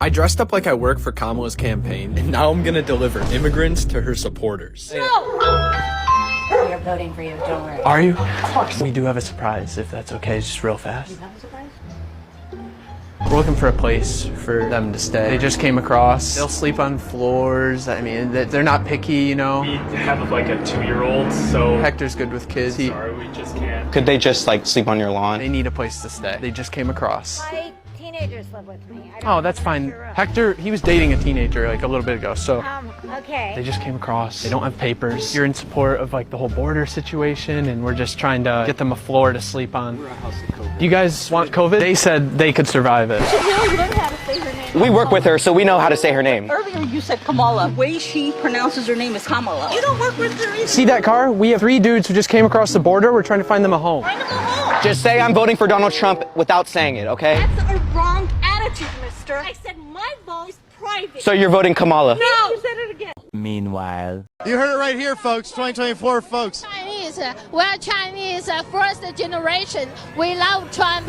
I dressed up like I work for Kamala's campaign, and now I'm gonna deliver immigrants to her supporters. No! We are voting for you, don't worry. Are you? Of course. We do have a surprise, if that's okay, just real fast. You have a surprise? We're looking for a place for them to stay. They just came across. They'll sleep on floors. I mean, they're not picky, you know. We have like a 2-year-old, so Hector's good with kids. sorry, we just can't. Could they just like sleep on your lawn? They need a place to stay. They just came across. My teenagers live with me. Oh, that's fine. Hector, he was dating a teenager like a little bit ago, so Okay. they just came across. They don't have papers. You're in support of like the whole border situation, and we're just trying to get them a floor to sleep on. Do you guys want COVID? They said they could survive it. You learn how to say her name. We work with her, so we know how to say her name. Earlier you said Kamala. The way she pronounces her name is Kamala. You don't work with her either. See that car? We have 3 dudes who just came across the border. We're trying to find them a home. Find them a home. Just say I'm voting for Donald Trump without saying it, okay? That's a wrong attitude, mister. I said my vote is private. So you're voting Kamala. No! You said it again. Meanwhile, You heard it right here, folks. 2024, folks. Chinese, we're Chinese first generation. We love Trump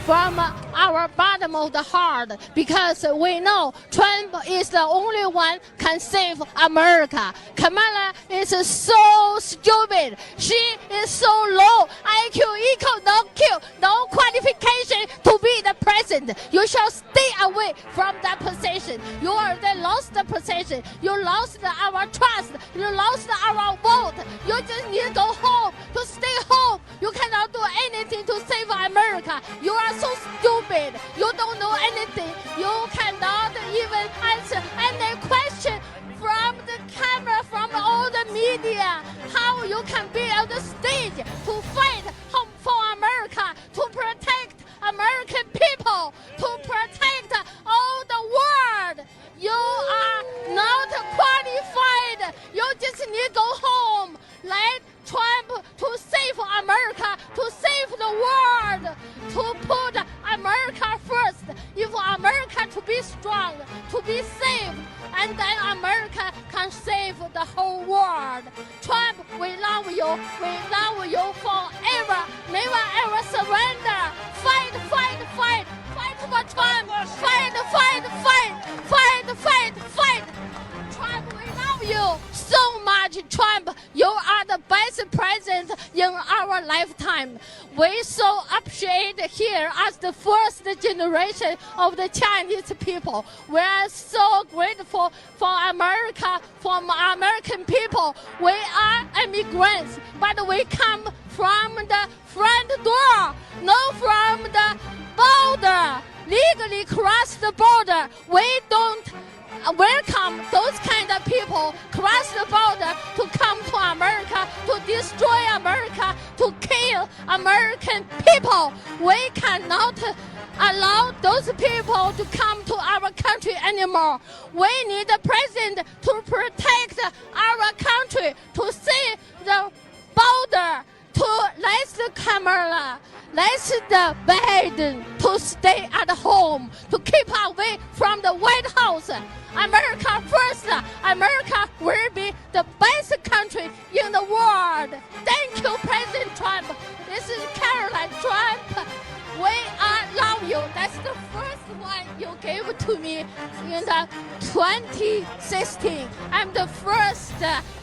from our bottom of the heart because we know Trump is the only one can save America. Kamala is so stupid. She is so low. IQ equal no Q, no qualification to be the president. You shall stay away from that position. You already lost the position. You lost our trust. You lost our vote. You just need to go home, to stay home. You cannot do anything to save America. You are so stupid. You don't know anything. You cannot even answer any question from the camera, from all the media. How you can be on the stage to fight for America, to protect American people, to protect all the world. You are not qualified. You just need to go home. Let Trump to save America, to save the world, to put America first. If America to be strong, to be saved, and then America can save the whole world. Trump, we love you. We love you forever. Never ever surrender. Fight, fight, fight. Fight for Trump. Fight, fight, fight. Fight, fight, fight. Trump, we love you so much. Trump, you are the best president in our lifetime. We so appreciate here as the first generation of the Chinese people. We are so grateful for America, for American people. We are immigrants, but we come from the front door, not from the border. Legally cross the border. We don't welcome those kind of people cross the border to come to America, to destroy America, to kill American people. We cannot allow those people to come to our country anymore. We need a president to protect our country, to see the border, to let the Kamala, let the Biden to stay at home, to keep away from the White House. America first. America will be the best country in the world. Thank you, President Trump. This is Caroline Trump. We love you. That's the first one you gave to me in the 2016. I'm the first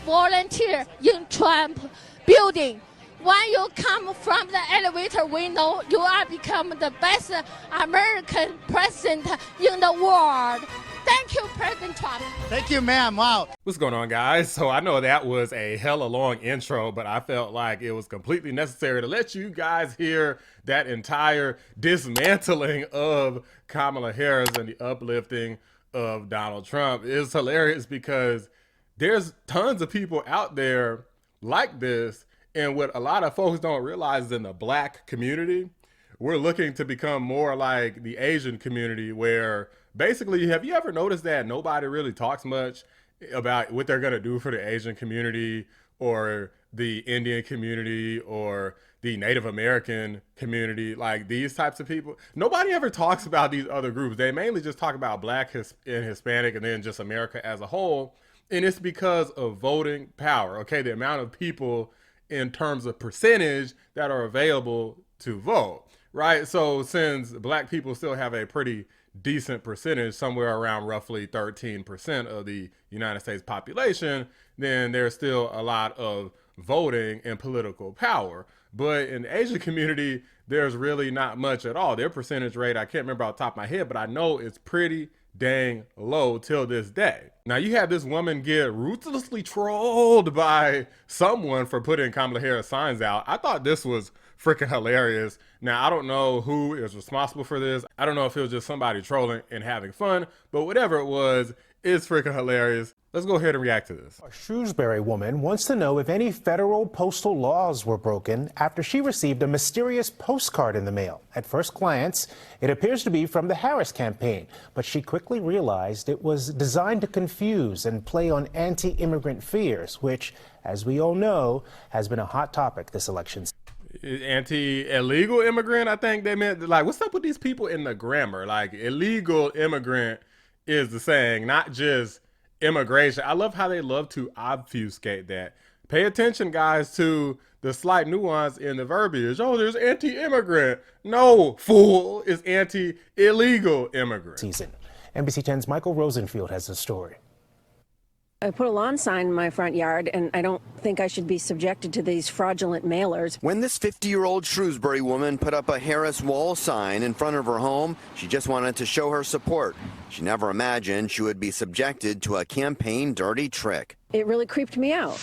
volunteer in Trump building. When you come from the elevator, we know you are become the best American president in the world. Thank you, President Trump. Thank you, ma'am. Wow. What's going on, guys? So I know that was a hella long intro, but I felt like it was completely necessary to let you guys hear that entire dismantling of Kamala Harris and the uplifting of Donald Trump. It's hilarious because there's tons of people out there like this. And what a lot of folks don't realize is in the Black community, we're looking to become more like the Asian community, where basically, have you ever noticed that nobody really talks much about what they're going to do for the Asian community or the Indian community or the Native American community, like these types of people? Nobody ever talks about these other groups. They mainly just talk about Black and Hispanic and then just America as a whole. And it's because of voting power, okay? The amount of people in terms of percentage that are available to vote, right? So since Black people still have a pretty decent percentage, somewhere around roughly 13% of the United States population, then there's still a lot of voting and political power. But in the Asian community, there's really not much at all. Their percentage rate, I can't remember off the top of my head, but I know it's pretty dang low till this day. Now you have this woman get ruthlessly trolled by someone for putting Kamala Harris signs out. I thought this was freaking hilarious. Now I don't know who is responsible for this. I don't know if it was just somebody trolling and having fun, but whatever it was, it's freaking hilarious. Let's go ahead and react to this. A Shrewsbury woman wants to know if any federal postal laws were broken after she received a mysterious postcard in the mail. At first glance, it appears to be from the Harris campaign, but she quickly realized it was designed to confuse and play on anti-immigrant fears, which, as we all know, has been a hot topic this election. Anti-illegal immigrant, I think they meant. Like, what's up with these people in the grammar? Like, illegal immigrant is the saying, not just immigration. I love how they love to obfuscate that. Pay attention, guys, to the slight nuance in the verbiage. Oh, there's anti-immigrant. No, fool, it's anti-illegal immigrant. Season. NBC 10's Michael Rosenfield has the story. I put a lawn sign in my front yard, and I don't think I should be subjected to these fraudulent mailers. When this 50-year-old Shrewsbury woman put up a Harris Walz sign in front of her home, she just wanted to show her support. She never imagined she would be subjected to a campaign dirty trick. It really creeped me out.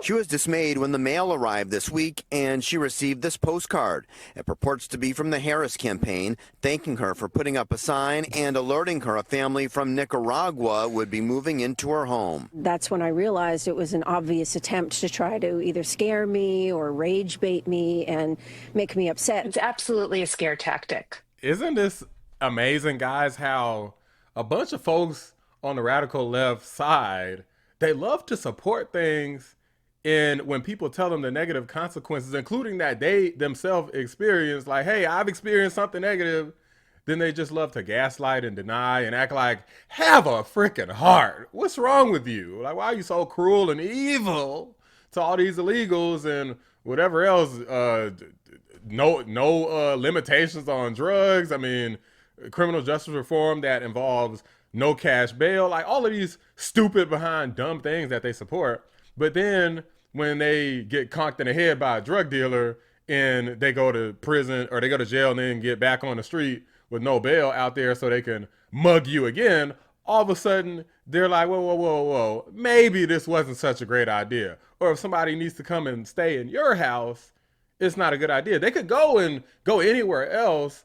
She was dismayed when the mail arrived this week and she received this postcard. It purports to be from the Harris campaign, thanking her for putting up a sign and alerting her a family from Nicaragua would be moving into her home. That's when I realized it was an obvious attempt to try to either scare me or rage bait me and make me upset. It's absolutely a scare tactic. Isn't this amazing, guys, how a bunch of folks on the radical left side, they love to support things, and when people tell them the negative consequences, including that they themselves experience, like, hey, I've experienced something negative, then they just love to gaslight and deny and act like, have a freaking heart. What's wrong with you? Like, why are you so cruel and evil to all these illegals and whatever else? No limitations on drugs. I mean, criminal justice reform that involves no cash bail, like all of these stupid behind dumb things that they support. But then when they get conked in the head by a drug dealer and they go to prison or they go to jail and then get back on the street with no bail out there so they can mug you again, all of a sudden they're like, whoa, maybe this wasn't such a great idea. Or if somebody needs to come and stay in your house, it's not a good idea. They could go anywhere else,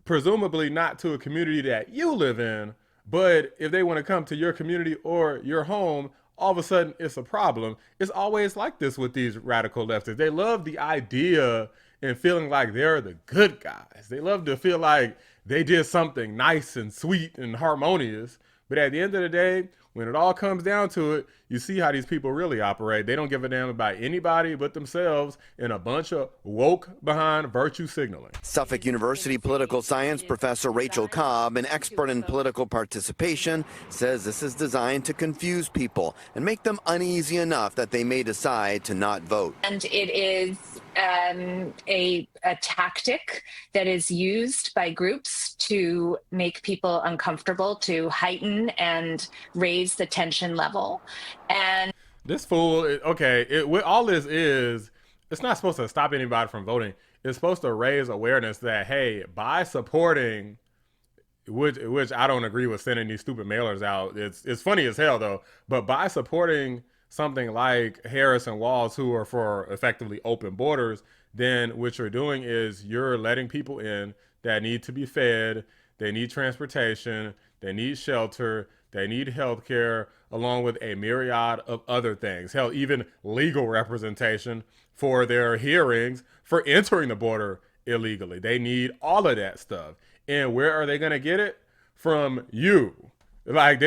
presumably not to a community that you live in, but if they want to come to your community or your home, all of a sudden it's a problem. It's always like this with these radical leftists. They love the idea and feeling like they're the good guys. They love to feel like they did something nice and sweet and harmonious. But at the end of the day, when it all comes down to it, you see how these people really operate. They don't give a damn about anybody but themselves and a bunch of woke behind virtue signaling. Suffolk University political science professor Rachel Cobb, an expert in political participation, says this is designed to confuse people and make them uneasy enough that they may decide to not vote. And it is a tactic that is used by groups to make people uncomfortable, to heighten and raise the tension level. And this fool, okay, what all this is, it's not supposed to stop anybody from voting. It's supposed to raise awareness that, hey, by supporting, which I don't agree with sending these stupid mailers out. It's funny as hell though, but by supporting something like Harris and Walz, who are for effectively open borders, then what you're doing is you're letting people in that need to be fed, they need transportation, they need shelter, they need health care, along with a myriad of other things. Hell, even legal representation for their hearings for entering the border illegally. They need all of that stuff. And where are they going to get it? From you. Like,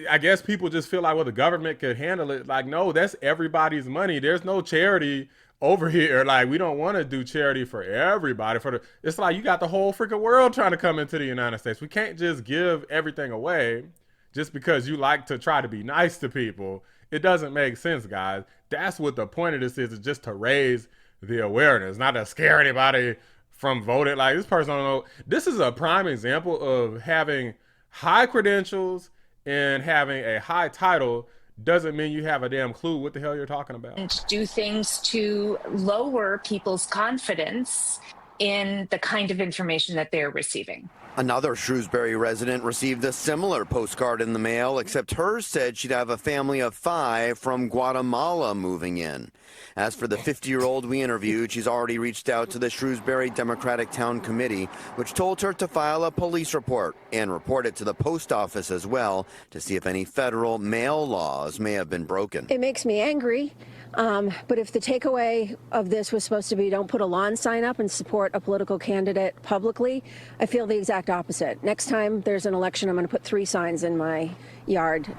I guess people just feel like, well, the government could handle it. Like, no, that's everybody's money. There's no charity over here. Like, we don't want to do charity for everybody. It's like you got the whole freaking world trying to come into the United States. We can't just give everything away just because you like to try to be nice to people. It doesn't make sense, guys. That's what the point of this is just to raise the awareness, not to scare anybody from voting. Like, this person, I don't know. This is a prime example of having high credentials and having a high title doesn't mean you have a damn clue what the hell you're talking about. And do things to lower people's confidence in the kind of information that they're receiving. Another Shrewsbury resident received a similar postcard in the mail, except hers said she'd have a family of 5 from Guatemala moving in. As for the 50-year-old we interviewed, she's already reached out to the Shrewsbury Democratic Town Committee, which told her to file a police report and report it to the post office as well to see if any federal mail laws may have been broken. It makes me angry, but if the takeaway of this was supposed to be don't put a lawn sign up and support a political candidate publicly, I feel the exact opposite. Next time there's an election, I'm going to put 3 signs in my yard.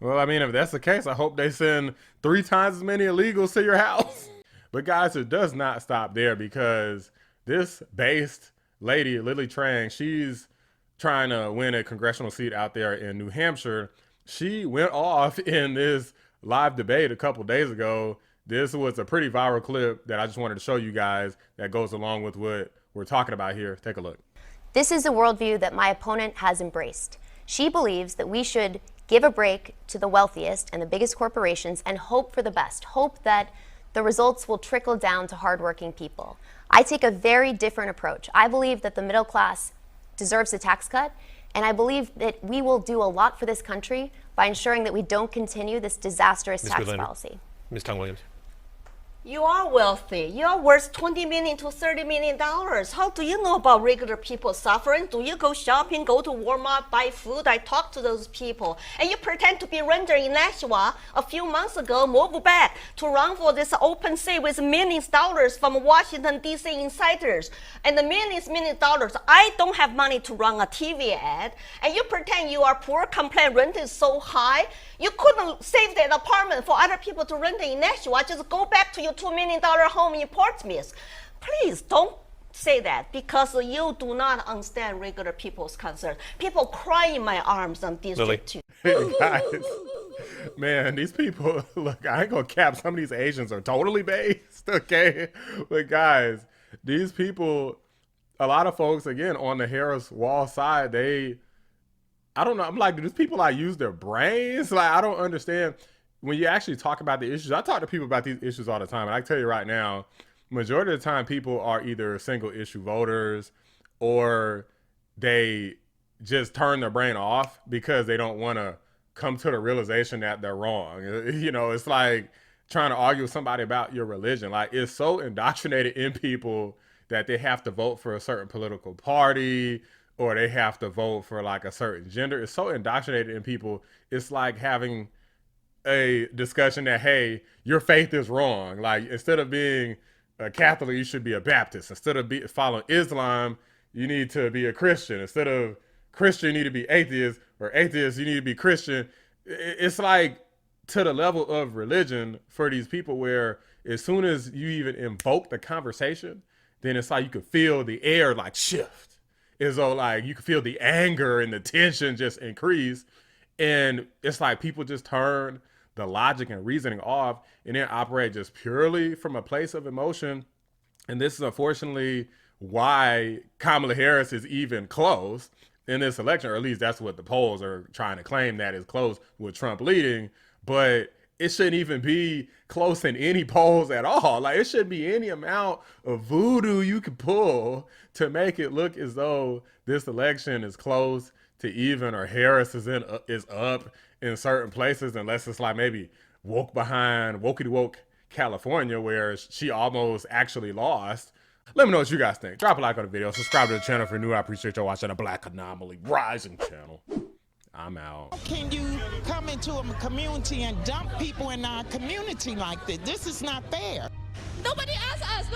Well, I mean, if that's the case, I hope they send 3 times as many illegals to your house. But guys, it does not stop there, because this based lady, Lily Trang, she's trying to win a congressional seat out there in New Hampshire. She went off in this live debate a couple days ago. This was a pretty viral clip that I just wanted to show you guys that goes along with what we're talking about here. Take a look. This is a worldview that my opponent has embraced. She believes that we should give a break to the wealthiest and the biggest corporations and hope for the best, hope that the results will trickle down to hardworking people. I take a very different approach. I believe that the middle class deserves a tax cut, and I believe that we will do a lot for this country by ensuring that we don't continue this disastrous tax policy. Ms. Tong-Williams. You are wealthy. You are worth $20 million to $30 million. How do you know about regular people suffering? Do you go shopping, go to Walmart, buy food? I talk to those people. And you pretend to be renter in Nashua a few months ago, move back to run for this open seat with millions of dollars from Washington, D.C. insiders. And the millions of dollars, I don't have money to run a TV ad. And you pretend you are poor, complain rent is so high. You couldn't save that apartment for other people to rent in Nashua. Just go back to your $2 million home in Portsmouth. Please don't say that, because you do not understand regular people's concern. People cry in my arms on District 2. Guys, man, these people, look, I ain't gonna cap, some of these Asians are totally based, okay? But guys, these people, a lot of folks, again, on the Harris-Walz side, I don't know, I'm like, do these people like use their brains? Like, I don't understand. When you actually talk about the issues, I talk to people about these issues all the time, and I can tell you right now, majority of the time people are either single issue voters or they just turn their brain off because they don't want to come to the realization that they're wrong. You know, it's like trying to argue with somebody about your religion. Like, it's so indoctrinated in people that they have to vote for a certain political party, or they have to vote for like a certain gender. It's so indoctrinated in people. It's like having a discussion that, hey, your faith is wrong. Like, instead of being a Catholic, you should be a Baptist. Instead of following Islam, you need to be a Christian. Instead of Christian, you need to be atheist, or atheist, you need to be Christian. It's like to the level of religion for these people where as soon as you even invoke the conversation, then it's like you could feel the air like shift. As though like you can feel the anger and the tension just increase. And it's like people just turn the logic and reasoning off and then operate just purely from a place of emotion. And this is unfortunately why Kamala Harris is even close in this election, or at least that's what the polls are trying to claim, that is close with Trump leading. But it shouldn't even be close in any polls at all. Like, it shouldn't be any amount of voodoo you could pull to make it look as though this election is close to even, or Harris is up in certain places, unless it's like maybe wokey woke California, where she almost actually lost. Let me know what you guys think. Drop a like on the video. Subscribe to the channel if you're new. I appreciate y'all watching the Black Anomaly Rising channel. I'm out. Can you come into a community and dump people in our community like this? This is not fair. Nobody asked us.